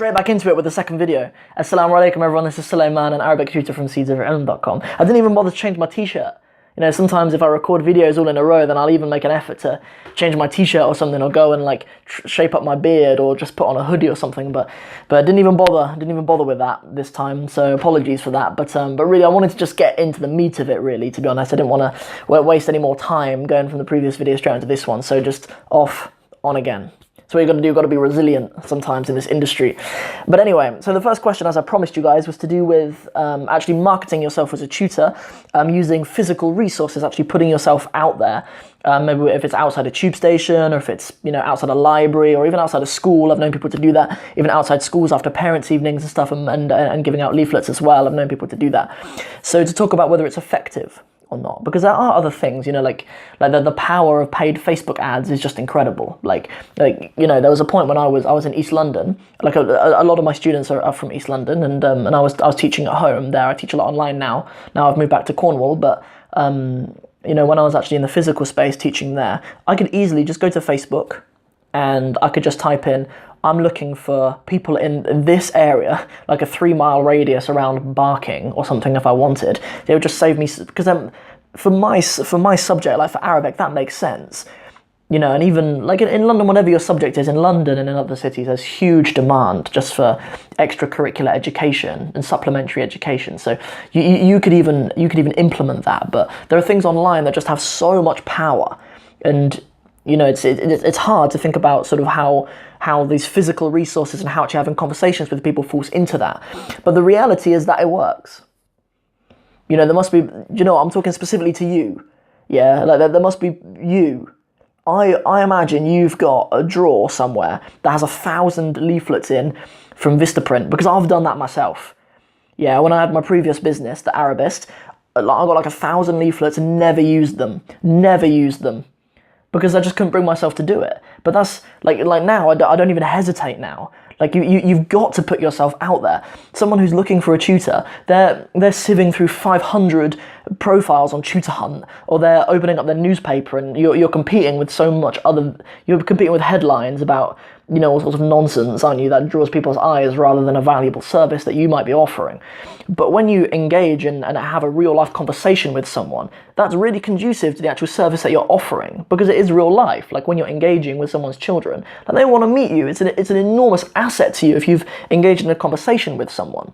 Straight back into it with the second video. Assalamu alaikum everyone, this is Sulaiman, an Arabic tutor from seedsofelm.com. I didn't even bother to change my t-shirt. You know, sometimes if I record videos all in a row, then I'll even make an effort to change my t-shirt or something, or go and like shape up my beard, or just put on a hoodie or something. But I didn't even bother with that this time. So apologies for that. But really, I wanted to just get into the meat of it. Really, to be honest, I didn't want to waste any more time going from the previous video straight into this one. So just off, on again. So what you've got to do, you've got to be resilient sometimes in this industry. But anyway, so the first question, as I promised you guys, was to do with actually marketing yourself as a tutor, using physical resources, actually putting yourself out there. Maybe if it's outside a tube station, or if it's, you know, outside a library, or even outside a school. I've known people to do that, even outside schools after parents' evenings and stuff, and giving out leaflets as well. I've known people to do that. So to talk about whether it's effective or not, because there are other things, you know, like the power of paid Facebook ads is just incredible. Like you know, there was a point when I was in East London. Like a lot of my students are from East London, and I was teaching at home there. I teach a lot online now. Now I've moved back to Cornwall, but you know, when I was actually in the physical space teaching there, I could easily just go to Facebook, and I could just type in, I'm looking for people in this area, like a 3-mile radius around Barking or something if I wanted. They would just save me, because for my subject, like for Arabic, that makes sense. You know, and even like in London, whatever your subject is, in London and in other cities, there's huge demand just for extracurricular education and supplementary education. So you could even implement that. But there are things online that just have so much power, and you know, it's hard to think about sort of how these physical resources and how actually having conversations with people falls into that. But the reality is that it works. You know, there must be, you know, I'm talking specifically to you. Yeah, like there must be you. I imagine you've got a drawer somewhere that has 1,000 leaflets in from Vistaprint, because I've done that myself. Yeah, when I had my previous business, the Arabist, I got like 1,000 leaflets and never used them. Because I just couldn't bring myself to do it. But that's like now, I don't even hesitate now. Like you've got to put yourself out there. Someone who's looking for a tutor, they're sieving through 500 profiles on Tutor Hunt, or they're opening up their newspaper, and you're competing with so much other. You're competing with headlines about, you know, all sorts of nonsense, aren't you? That draws people's eyes rather than a valuable service that you might be offering. But when you engage and have a real life conversation with someone, that's really conducive to the actual service that you're offering, because it is real life. Like when you're engaging with someone's children and they want to meet you, it's an enormous asset to you if you've engaged in a conversation with someone.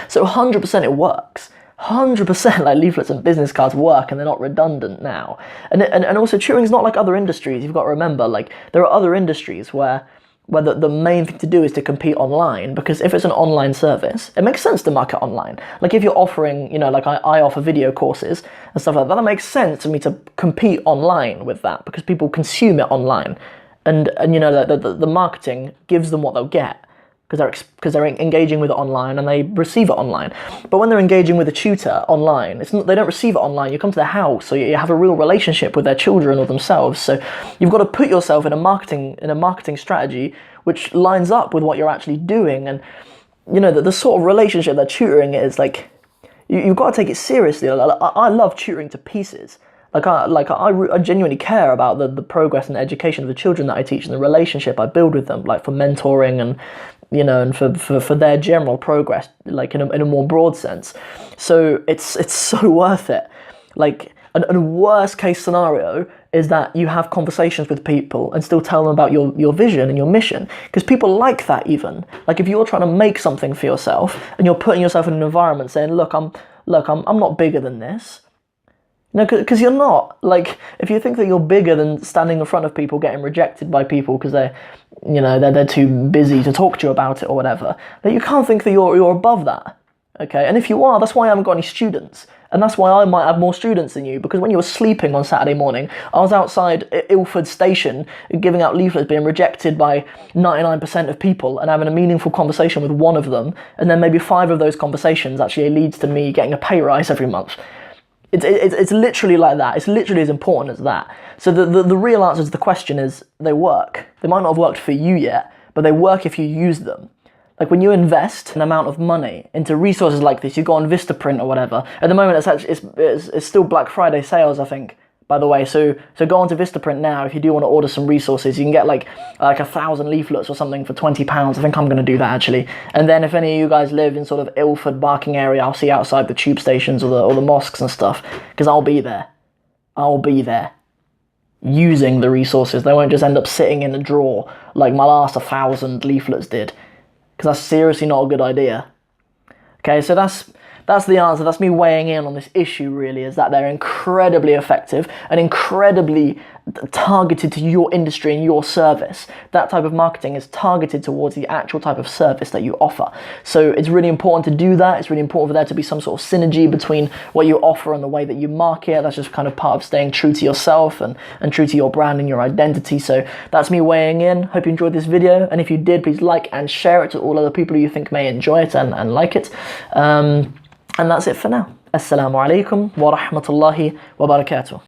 So 100% it works. 100% like leaflets and business cards work, and they're not redundant now. And also tutoring's not like other industries. You've got to remember, like there are other industries where the main thing to do is to compete online, because if it's an online service, it makes sense to market online. Like if you're offering, you know, like I offer video courses and stuff like that, that makes sense to me to compete online with that, because people consume it online. And you know, the marketing gives them what they'll get, because they're engaging with it online and they receive it online. But when they're engaging with a tutor online, they don't receive it online. You come to their house, or you have a real relationship with their children or themselves. So you've got to put yourself in a marketing strategy which lines up with what you're actually doing. And you know, the sort of relationship that tutoring is, like you've got to take it seriously. I love tutoring to pieces. I genuinely care about the progress and education of the children that I teach, and the relationship I build with them, like for mentoring and, you know, and for their general progress, like in a more broad sense. So it's so worth it. Like, a worst case scenario is that you have conversations with people and still tell them about your vision and your mission, because people like that. Even like if you're trying to make something for yourself and you're putting yourself in an environment saying, look, I'm not bigger than this. No, because you're not. Like, if you think that you're bigger than standing in front of people getting rejected by people because they're too busy to talk to you about it or whatever, then you can't think that you're above that. Okay, and if you are, that's why I haven't got any students, and that's why I might have more students than you, because when you were sleeping on Saturday morning, I was outside Ilford Station giving out leaflets, being rejected by 99% of people, and having a meaningful conversation with one of them, and then maybe 5 of those conversations actually leads to me getting a pay rise every month. It's literally like that. It's literally as important as that. So the real answer to the question is they work. They might not have worked for you yet, but they work if you use them. Like when you invest an amount of money into resources like this, you go on Vistaprint or whatever. At the moment, it's still Black Friday sales, I think. by the way. So go on to Vistaprint now if you do want to order some resources. You can get like 1,000 leaflets or something for £20. I think I'm going to do that actually. And then if any of you guys live in sort of Ilford, Barking area, I'll see you outside the tube stations or the mosques and stuff, because I'll be there. I'll be there using the resources. They won't just end up sitting in a drawer like my last 1,000 leaflets did, because that's seriously not a good idea. Okay, so that's the answer. That's me weighing in on this issue, really, is that they're incredibly effective and incredibly targeted to your industry and your service. That type of marketing is targeted towards the actual type of service that you offer. So it's really important to do that. It's really important for there to be some sort of synergy between what you offer and the way that you market. That's just kind of part of staying true to yourself and true to your brand and your identity. So that's me weighing in. Hope you enjoyed this video. And if you did, please like and share it to all other people who you think may enjoy it and like it. And that's it for now. Assalamu alaikum wa rahmatullahi wa barakatuh.